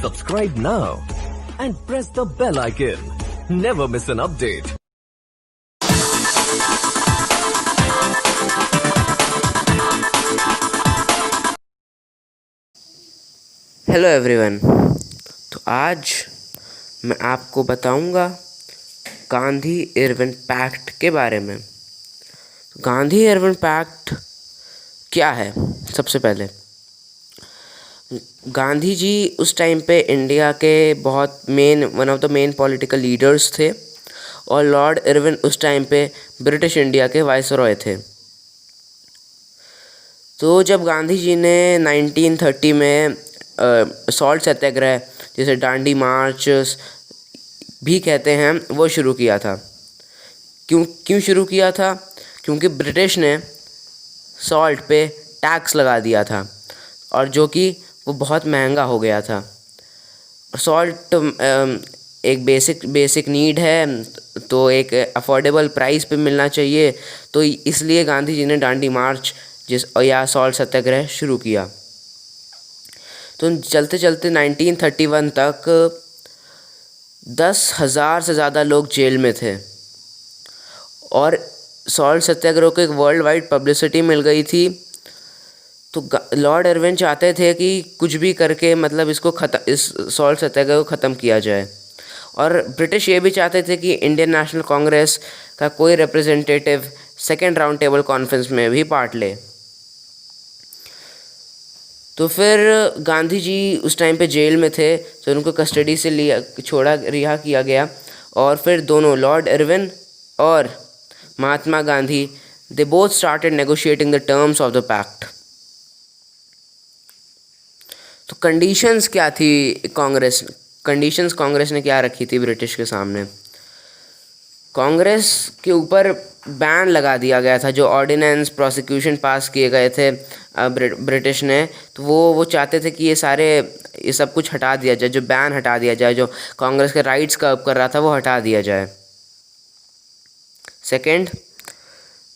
Subscribe now and press the bell icon. Never miss an update. Hello everyone. तो आज मैं आपको बताऊंगा गांधी इरविन पैक्ट के बारे में। गांधी इरविन पैक्ट क्या है? सबसे पहले गांधी जी उस टाइम पे इंडिया के बहुत one of the main political leaders थे और लॉर्ड इरविन उस टाइम पे ब्रिटिश इंडिया के वाइसरॉय थे। तो जब गांधी जी ने 1930 में सॉल्ट सत्याग्रह, जिसे डांडी मार्च भी कहते हैं, वो शुरू किया था। क्यों शुरू किया था? क्योंकि ब्रिटिश ने सॉल्ट पे टैक्स लगा दिया था और जो कि वो बहुत महंगा हो गया था। सॉल्ट एक बेसिक नीड है, तो एक अफोर्डेबल प्राइस पे मिलना चाहिए। तो इसलिए गांधी जी ने डांडी मार्च या सॉल्ट सत्याग्रह शुरू किया। तो चलते चलते 1931 तक 10,000 से ज़्यादा लोग जेल में थे और सॉल्ट सत्याग्रह को एक वर्ल्ड वाइड पब्लिसिटी मिल गई थी। तो लॉर्ड इरविन चाहते थे कि कुछ भी करके मतलब इस सॉल्ट सत्याग्रह को ख़त्म किया जाए। और ब्रिटिश ये भी चाहते थे कि इंडियन नेशनल कांग्रेस का कोई representative second round table conference में भी पार्ट ले। तो फिर गांधी जी उस टाइम पे जेल में थे, तो उनको कस्टडी से रिहा किया गया। और फिर दोनों लॉर्ड इरविन और Mahatma Gandhi they both started negotiating the terms of the pact. तो कंडीशंस क्या थी? कंडीशंस कांग्रेस ने क्या रखी थी ब्रिटिश के सामने? कांग्रेस के ऊपर बैन लगा दिया गया था। जो ऑर्डिनेंस प्रोसिक्यूशन पास किए गए थे ब्रिटिश ने, तो वो चाहते थे कि ये सब कुछ हटा दिया जाए, जो बैन हटा दिया जाए, जो कांग्रेस के राइट्स का कर रहा था वो हटा दिया जाए। सेकंड,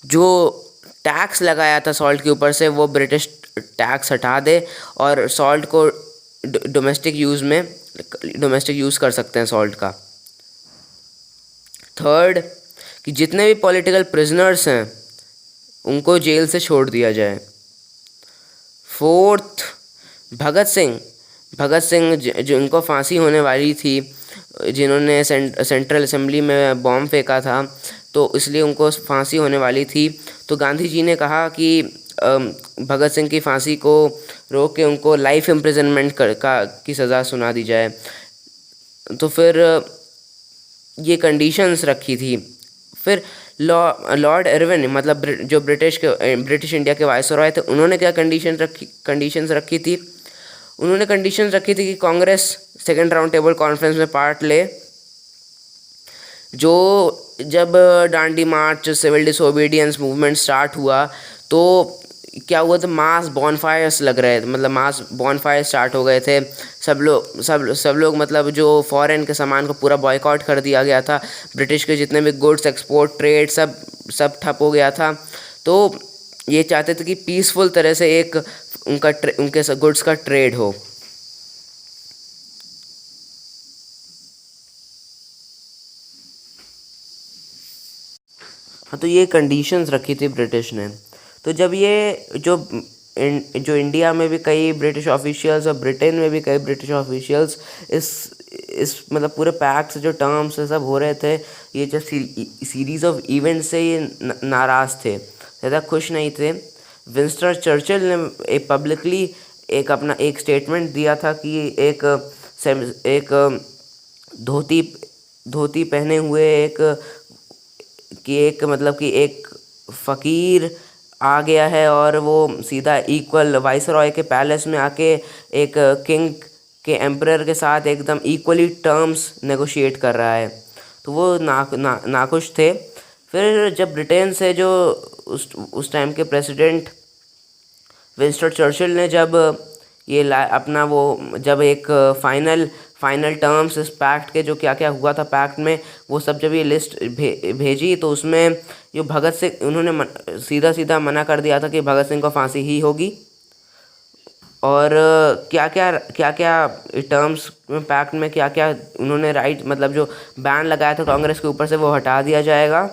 जो टैक्स लगाया था सॉल्ट के ऊपर से, वो ब्रिटिश टैक्स हटा दे और सॉल्ट को डोमेस्टिक यूज़ कर सकते हैं सॉल्ट का। थर्ड, कि जितने भी पॉलिटिकल प्रिजनर्स हैं उनको जेल से छोड़ दिया जाए। फोर्थ, भगत सिंह जिनको फांसी होने वाली थी, जिन्होंने सेंट्रल असेंबली में बॉम्ब फेंका था, तो इसलिए उनको फांसी होने वाली थी। तो गांधी जी ने कहा कि भगत सिंह की फांसी को रोक के उनको लाइफ इम्प्रिजनमेंट की सज़ा सुना दी जाए। तो फिर ये कंडीशंस रखी थी। फिर लॉर्ड इरविन, मतलब जो ब्रिटिश इंडिया के वाइसरॉय थे, उन्होंने क्या कंडीशंस रखी थी? उन्होंने कंडीशंस रखी थी कि Congress second round table conference में पार्ट ले। जब डांडी मार्च, सिविल डिसोबीडियंस मूवमेंट स्टार्ट हुआ, तो क्या हुआ था? मास बॉनफायर्स लग रहे थे, मतलब मास बॉनफायर स्टार्ट हो गए थे। सब लोग मतलब जो फॉरेन के सामान को पूरा बॉयकॉट कर दिया गया था। ब्रिटिश के जितने भी गुड्स, एक्सपोर्ट, ट्रेड सब ठप हो गया था। तो ये चाहते थे कि पीसफुल तरह से उनके गुड्स का ट्रेड हो। हाँ, तो ये कंडीशंस रखी थी ब्रिटिश ने। तो जब ये जो इंडिया में भी कई ब्रिटिश ऑफिशियल्स और ब्रिटेन में भी कई ब्रिटिश ऑफिशियल्स इस मतलब पूरे पैक्ट से जो टर्म्स से सब हो रहे थे, ये जो सीरीज़ ऑफ इवेंट्स से ये नाराज़ थे, ज़्यादा खुश नहीं थे। विंस्टन चर्चिल ने पब्लिकली एक स्टेटमेंट दिया था कि एक धोती पहने हुए एक फ़कीर आ गया है और वो सीधा इक्वल वाइसरॉय के पैलेस में आके एक किंग के एम्परर के साथ एकदम इक्वली टर्म्स नेगोशिएट कर रहा है। तो वो नाखुश थे। फिर जब ब्रिटेन से जो उस टाइम के प्रेसिडेंट विंस्टन चर्चिल ने जब एक फाइनल टर्म्स इस पैक्ट के, जो क्या क्या हुआ था पैक्ट में, वो सब जब ये लिस्ट भेजी, तो उसमें जो भगत सिंह, उन्होंने सीधा मना कर दिया था कि भगत सिंह को फांसी ही होगी। और क्या क्या टर्म्स में पैक्ट में क्या क्या उन्होंने राइट मतलब जो बैन लगाया था कांग्रेस के ऊपर से वो हटा दिया जाएगा।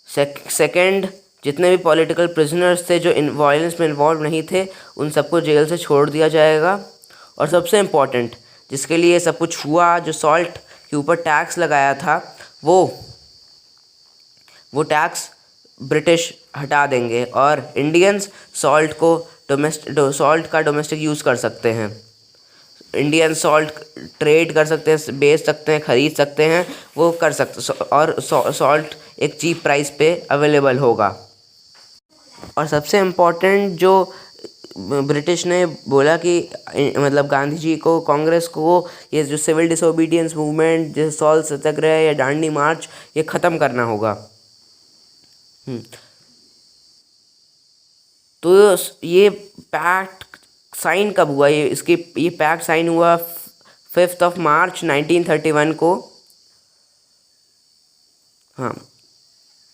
सेकंड, जितने भी पॉलिटिकल प्रिजनर्स थे जो वायलेंस में इन्वॉल्व नहीं थे उन सबको जेल से छोड़ दिया जाएगा। और सबसे इम्पॉर्टेंट जिसके लिए सब कुछ हुआ, जो सॉल्ट के ऊपर टैक्स लगाया था वो टैक्स ब्रिटिश हटा देंगे और इंडियंस सॉल्ट का डोमेस्टिक यूज़ कर सकते हैं। इंडियन सॉल्ट ट्रेड कर सकते हैं, बेच सकते हैं, ख़रीद सकते हैं, वो कर सकते और सॉल्ट एक चीप प्राइस पे अवेलेबल होगा। और सबसे इम्पोर्टेंट जो ब्रिटिश ने बोला कि मतलब गांधी जी को, कांग्रेस को, ये जो सिविल डिसोबीडियंस मूवमेंट जैसे सॉल्ट सत्याग्रह या दांडी मार्च ये ख़त्म करना होगा। तो ये पैक्ट साइन कब हुआ? ये पैक्ट साइन हुआ 5 मार्च 1931 को। हाँ,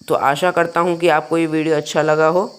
तो आशा करता हूँ कि आपको ये वीडियो अच्छा लगा हो।